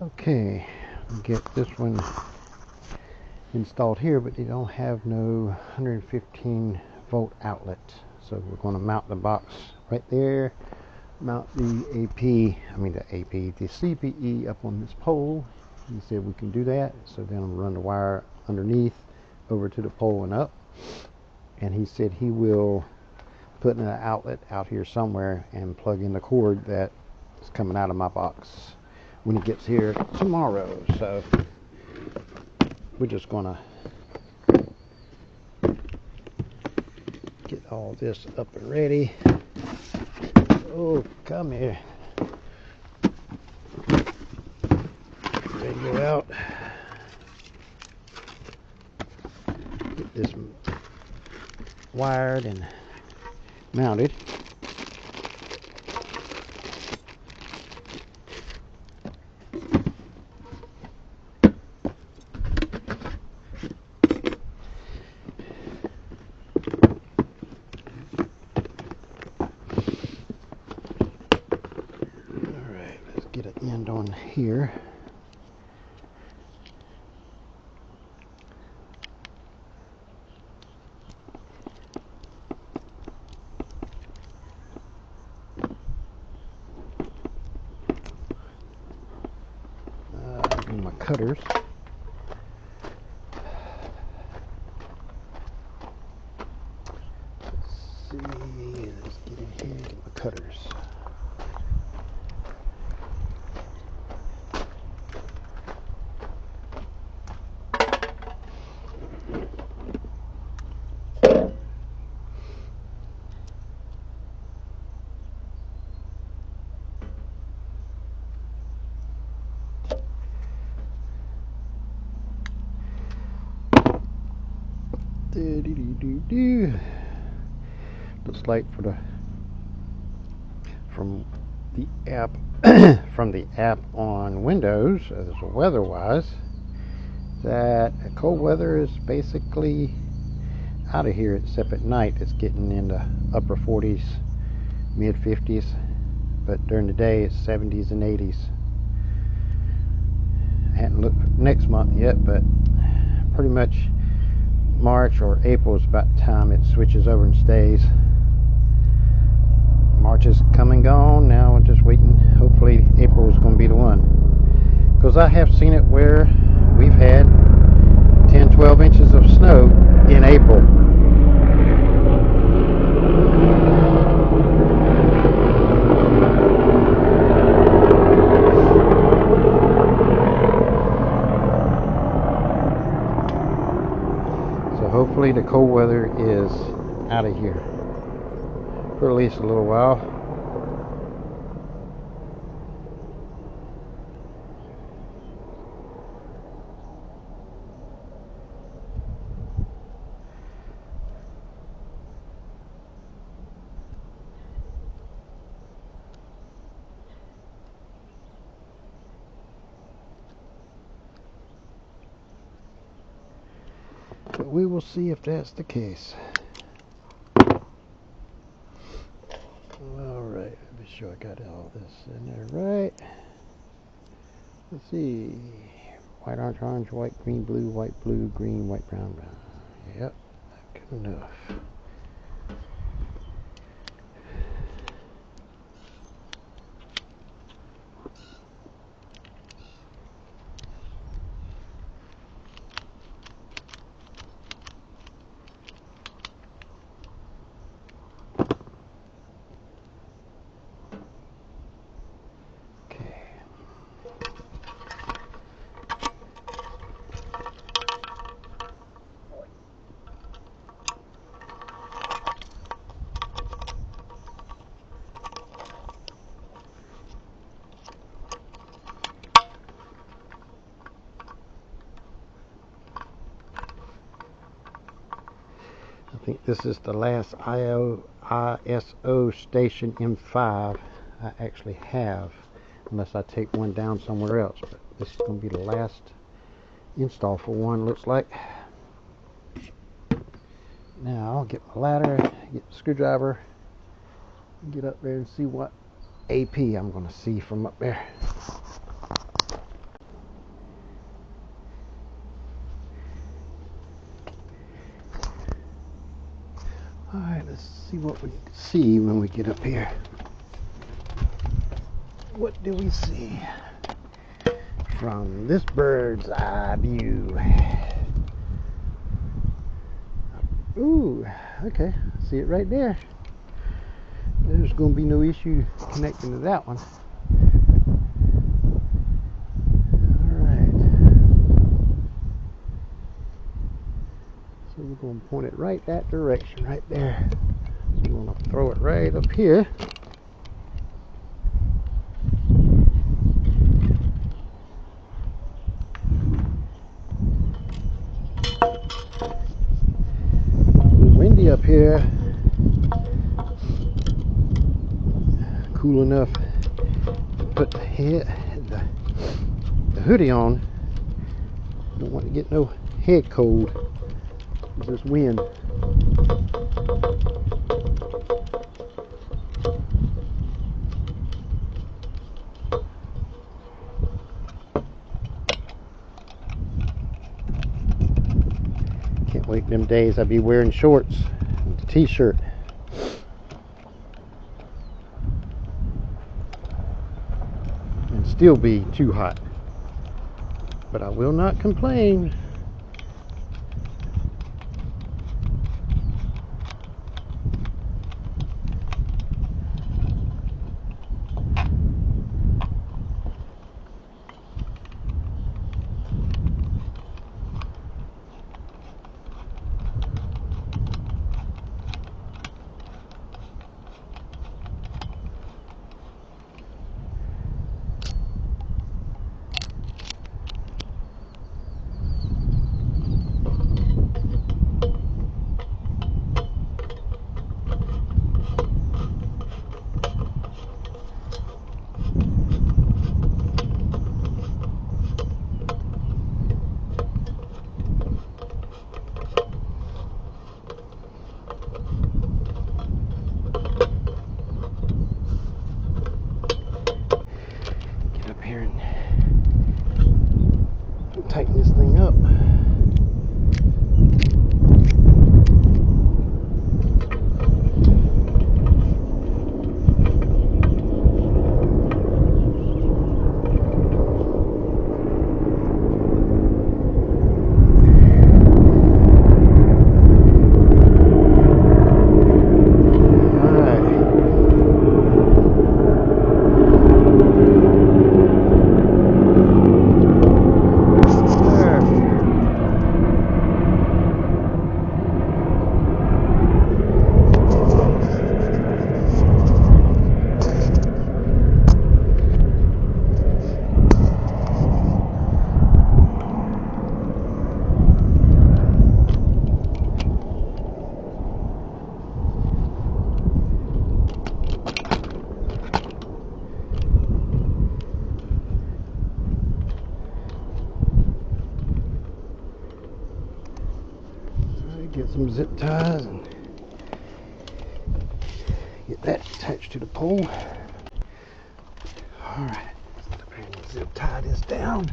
Okay, get this one installed here, but they don't have no 115 volt outlet, so we're going to mount the box right there, mount the the CPE up on this pole. He said we can do that, so then I'll run the wire underneath over to the pole and up, and he said he will put an outlet out here somewhere and plug in the cord that is coming out of my box when he gets here tomorrow. So we're just gonna get all this up and ready. Oh, come here. Radio out. Get this wired and mounted. Alright, let's get an end on here. My cutters. Let's see, let's get in here and get my cutters. Looks like from the app from the app on Windows, as weather-wise, that cold weather is basically out of here, except at night it's getting into upper 40s, mid 50s, but during the day it's 70s and 80s. I hadn't looked next month yet, but pretty much March or April is about the time it switches over and stays. March is come and gone. Now we're just waiting. Hopefully April is going to be the one, because I have seen it where we've had 10-12 inches of snow in April. So hopefully the cold weather is out of here for at least a little while. But we will see if that's the case. Alright, let me sure I got all this in there right. Let's see. White, orange, white, green, blue, green, white, brown, brown. Yep, good enough. I think this is the last ISO station M5 I actually have, unless I take one down somewhere else. But this is going to be the last install for one, looks like. Now I'll get my ladder, get the screwdriver, get up there and see what AP I'm going to see from up there. Let's see what we see when we get up here. What do we see from this bird's eye view? Ooh, okay, see it right there. There's going to be no issue connecting to that one. Alright. So we're going to point it right that direction, right there. So we're going to throw it right up here. It's windy up here. Cool enough to put the hoodie on. Don't want to get no head cold with this wind. Can't wait them days I'll be wearing shorts and a t-shirt. And still be too hot. But I will not complain. Here and tighten this thing up. Get some zip ties and get that attached to the pole. Alright, zip tie this down.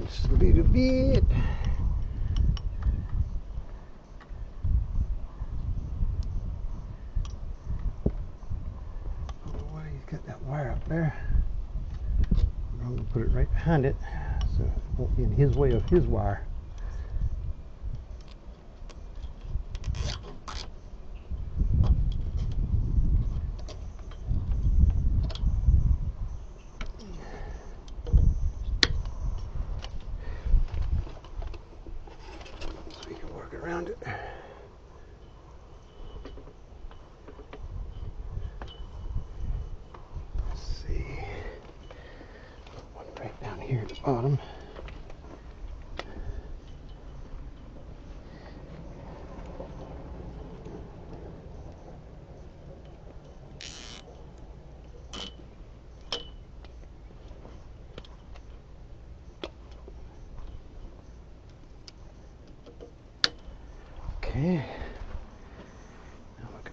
Just a little bit. Oh, why he's got that wire up there. I'm going to put it right behind it so it won't be in his way of his wire. Around it. Let's see. One right down here at the bottom.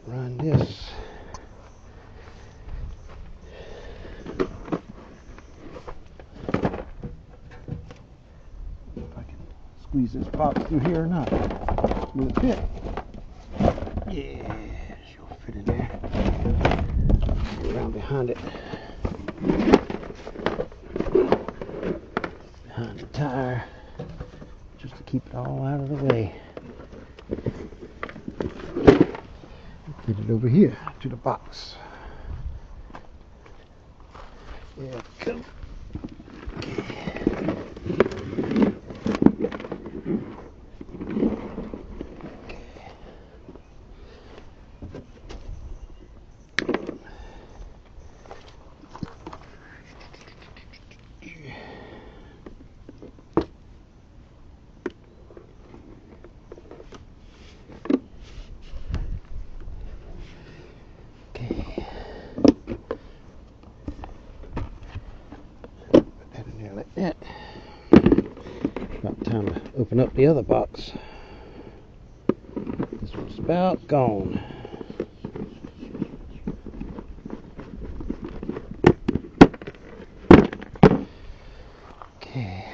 run this. If I can squeeze this box through here or not. Will it fit? Yeah, she'll fit in there. Around behind it. Behind the tire. Just to keep it all out of the way. Get it over here to the box. There we go. About time to open up the other box. This one's about gone. Okay.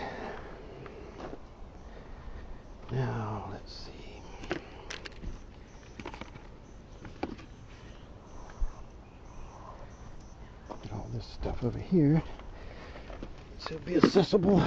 Now let's see. Get all this stuff over here so it'll be accessible.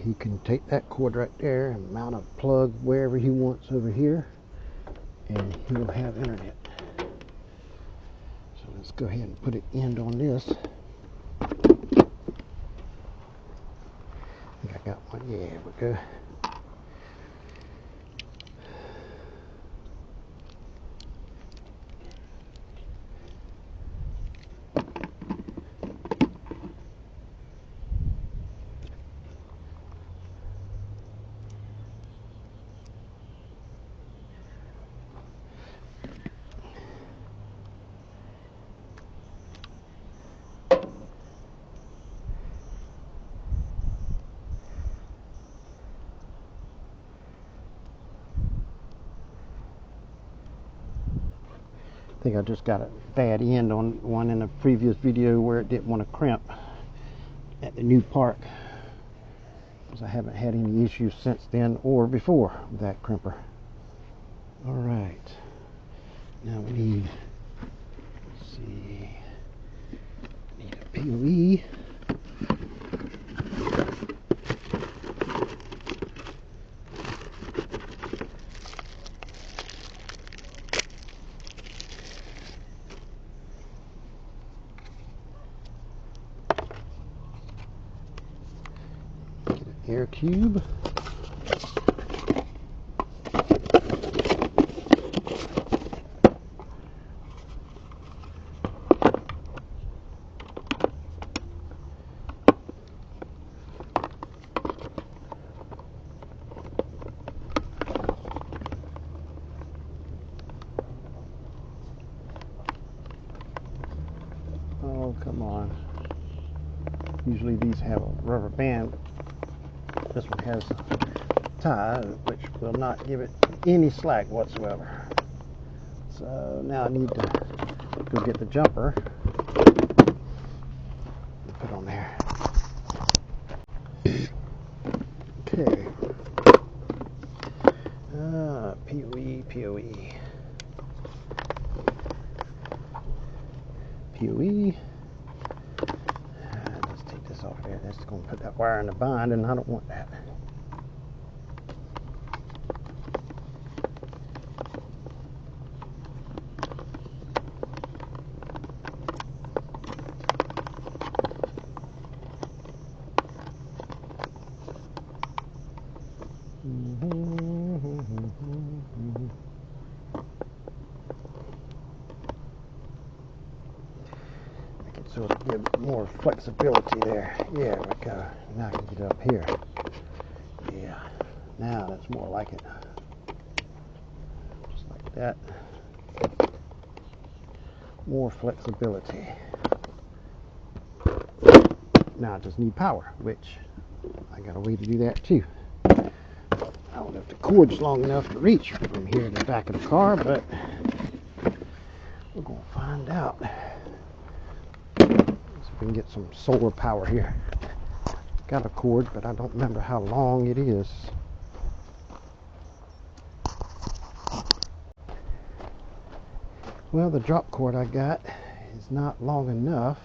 He can take that cord right there and mount a plug wherever he wants over here, and he'll have internet. So let's go ahead and put an end on this. I think I got one. Yeah, there we go. I think I just got a bad end on one in a previous video where it didn't want to crimp at the new park, because I haven't had any issues since then or before with that crimper. All right, now we need, let's see, need a POE. Air cube. Oh, come on. Usually these have a rubber band. This one has a tie, which will not give it any slack whatsoever. So now I need to go get the jumper and put on there. Okay. POE, POE. POE. Let's take this off there. That's going to put that wire in the bind, and I don't want that. so it'll give more flexibility there. Yeah, we go. Now I can get up here. Yeah, now that's more like it. Just like that. More flexibility. Now I just need power, which I got a way to do that too. I don't know if the cord's long enough to reach from here to the back of the car, but we're going to find out. See if we can get some solar power here. Got a cord, but I don't remember how long it is. Well, the drop cord I got is not long enough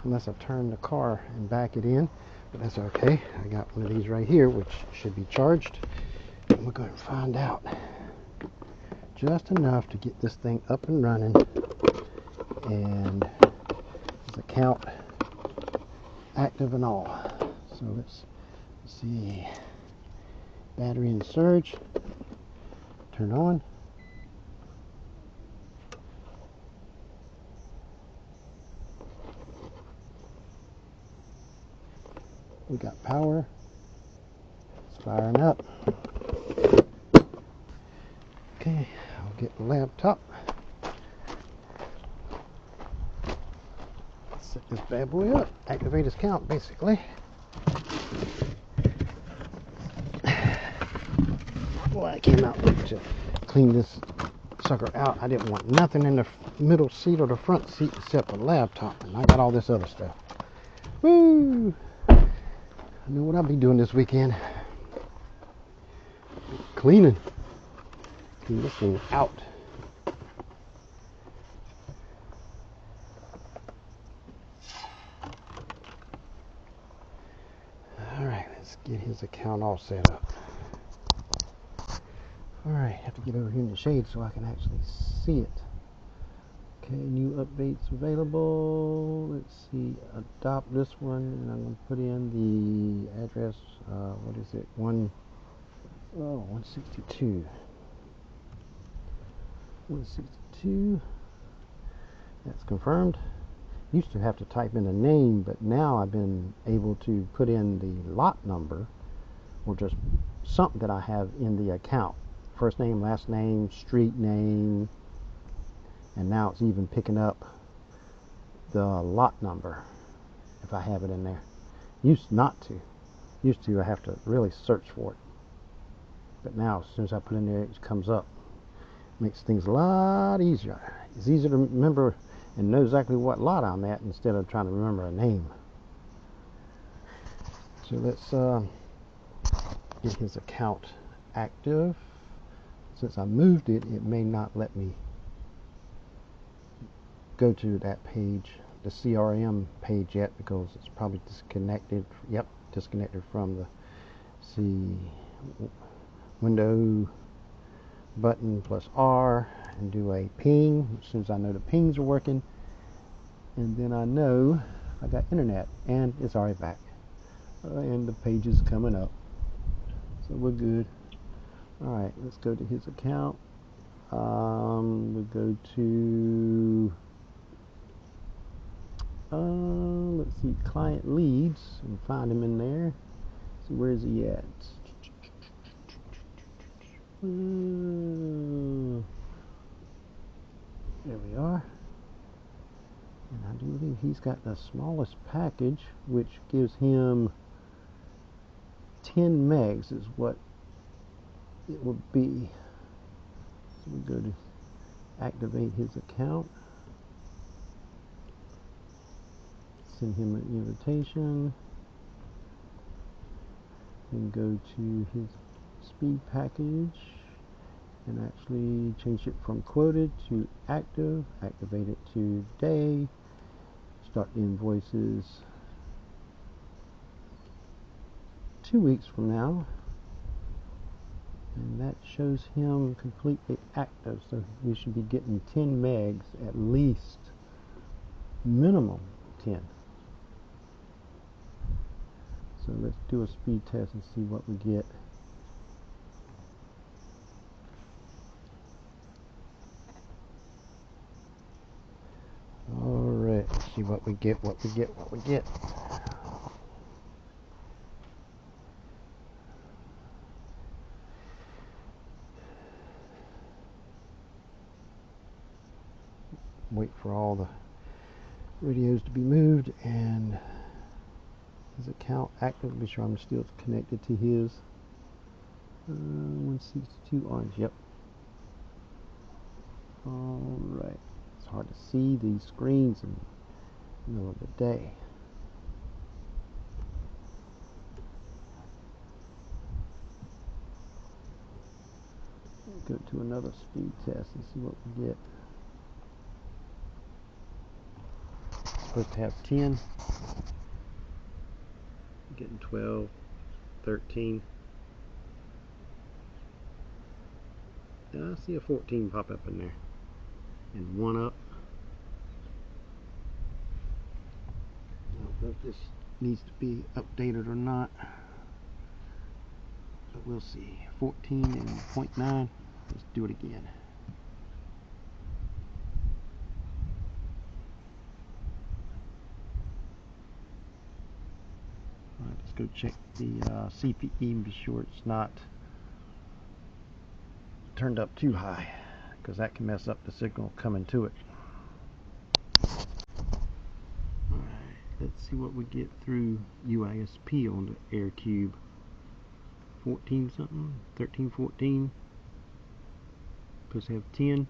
unless I turn the car and back it in, but that's okay. I got one of these right here, which should be charged. And we're going to find out just enough to get this thing up and running, and his account active and all. So let's see. Battery and surge. Turn on. We got power. It's firing up. Okay, I'll get the laptop. Set this bad boy up. Activate his count, basically. Boy, I came out to clean this sucker out. I didn't want nothing in the middle seat or the front seat except a laptop, and I got all this other stuff. Woo! I know what I'll be doing this weekend. Cleaning. Clean this thing out. Alright, let's get his account all set up. Alright, have to get over here in the shade so I can actually see it. Okay, new updates available. Let's see, adopt this one, and I'm going to put in the address. What is it? 162. 162. That's confirmed. Used to have to type in a name, but now I've been able to put in the lot number, or just something that I have in the account. First name, last name, street name, and now it's even picking up the lot number if I have it in there. Used not to. Used to I have to really search for it. But now as soon as I put it in there, it comes up. Makes things a lot easier. It's easier to remember and know exactly what lot I'm at instead of trying to remember a name. So let's get his account active. Since I moved it, it may not let me go to that page, the CRM page yet, because it's probably disconnected. Yep, disconnected from the window button plus R, and do a ping as soon as I know the pings are working, and then I know I got internet, and it's already back, and the page is coming up, so we're good. Alright, let's go to his account. We'll go to let's see, client leads, and find him in there. See, where is he at? There we are. And I do believe he's got the smallest package, which gives him 10 megs is what it would be. So we go to activate his account, send him an invitation, and go to his speed package and actually change it from quoted to active, activate it today, start the invoices 2 weeks from now, and that shows him completely active. So we should be getting 10 megs at least, minimum 10. So let's do a speed test and see what we get. Alright, let's see see what we get. Wait for all the radios to be moved and his account active. Be sure I'm still connected to his 162 orange. Yep. All right. It's hard to see these screens in the middle of the day. Go to another speed test and see what we get. Supposed to have 10. Getting 12, 13. I see a 14 pop up in there. And 1 up. I don't know if this needs to be updated or not. But we'll see. 14 and 0.9. Let's do it again. Alright, let's go check the CPE and be sure it's not turned up too high, because that can mess up the signal coming to it. Alright, let's see what we get through WISP on the air cube. 14 something, 13, 14. Supposed to have 10.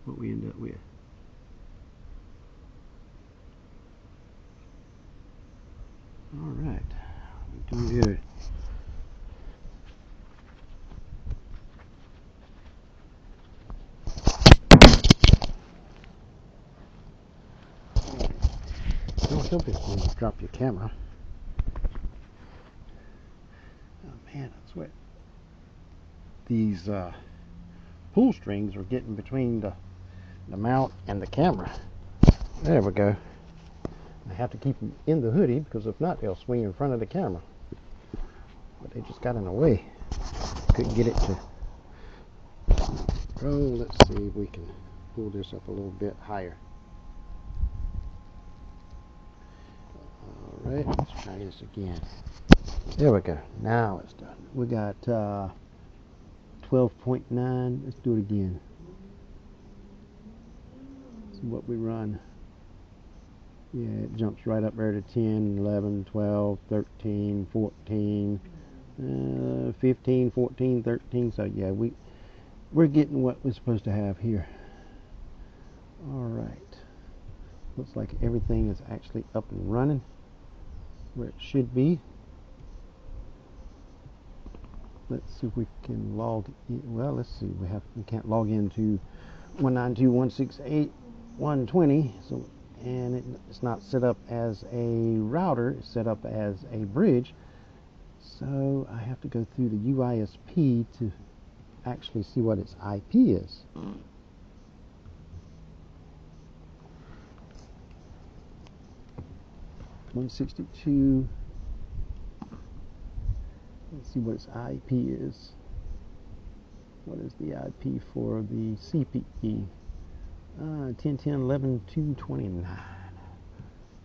What we end up with. Alright, we do here. Don't help it when you drop your camera. Oh man, I swear. These pull strings are getting between the mount and the camera. There we go. I have to keep them in the hoodie because if not, they'll swing in front of the camera. But they just got in the way. Couldn't get it to. Oh, let's see if we can pull this up a little bit higher. Alright, let's try this again. There we go. Now it's done. We got 12.9. Let's do it again. See what we run. Yeah, it jumps right up there to 10, 11, 12, 13, 14, 15, 14, 13. So yeah, we're getting what we're supposed to have here. Alright. Looks like everything is actually up and running where it should be. Let's see if we can log in. Well, let's see. We can't log into 192.168.120. So, and it's not set up as a router. It's set up as a bridge. So I have to go through the WISP to actually see what its IP is. .162. Let's see what its IP is. What is the IP for the CPE? 10.10.11.229.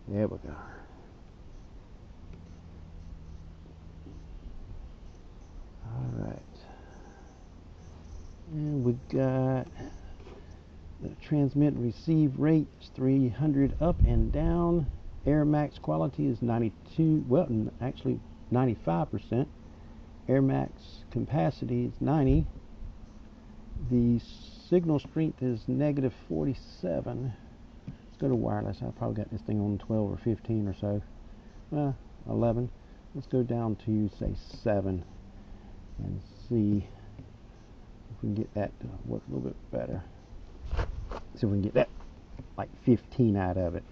There we go. Alright. And we got the transmit and receive rate is 300 up and down. Air max quality is 92, well, actually 95%. Air max capacity is 90. The signal strength is negative 47. Let's go to wireless. I probably got this thing on 12 or 15 or so. 11. Let's go down to say 7 and see if we can get that to work a little bit better. See if we can get that like 15 out of it.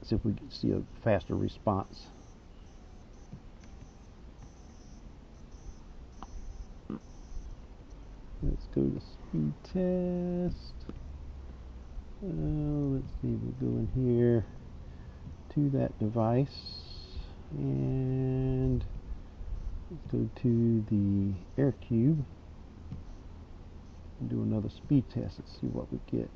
See if we can see a faster response. Let's go to speed test. Let's see, we'll go in here to that device and Let's go to the air cube and do another speed test and see what we get.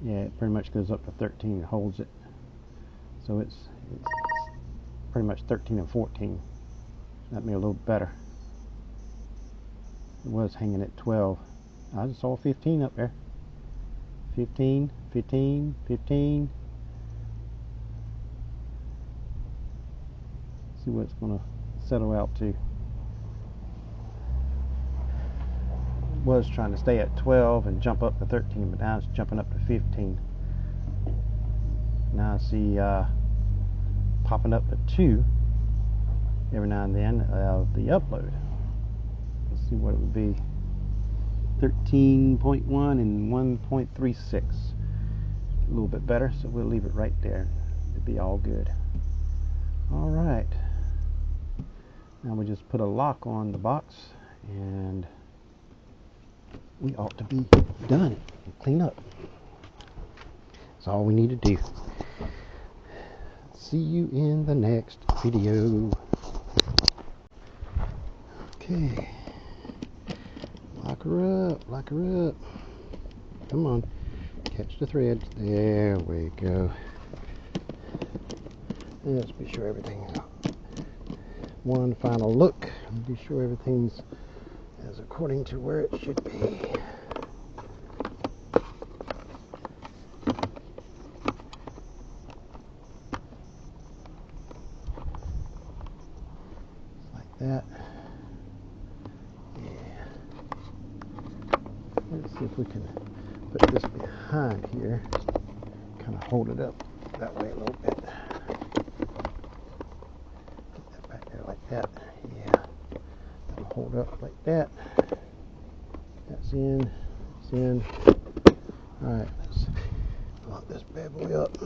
Yeah, it pretty much goes up to 13 and holds it. So it's pretty much 13 and 14. That made a little better. It was hanging at 12. I just saw 15 up there. 15, 15, 15. See what it's going to settle out to. Was trying to stay at 12 and jump up to 13, but now it's jumping up to 15. Now I see popping up to 2 every now and then of the upload. Let's see what it would be. 13.1 and 1.36. A little bit better, so we'll leave it right there. It'd be all good. All right. Now we just put a lock on the box and we ought to be done and clean up. That's all we need to do. See you in the next video. Okay. Lock her up, lock her up. Come on. Catch the thread. There we go. Let's be sure everything's one final look. Be sure everything's as according to where it should be. Like that. Yeah. Let's see if we can put this behind here. Kind of hold it up that way a little bit. Put that back there like that. Yeah. That'll hold up like that. That's in. It's in. Alright, let's lock this bad boy up.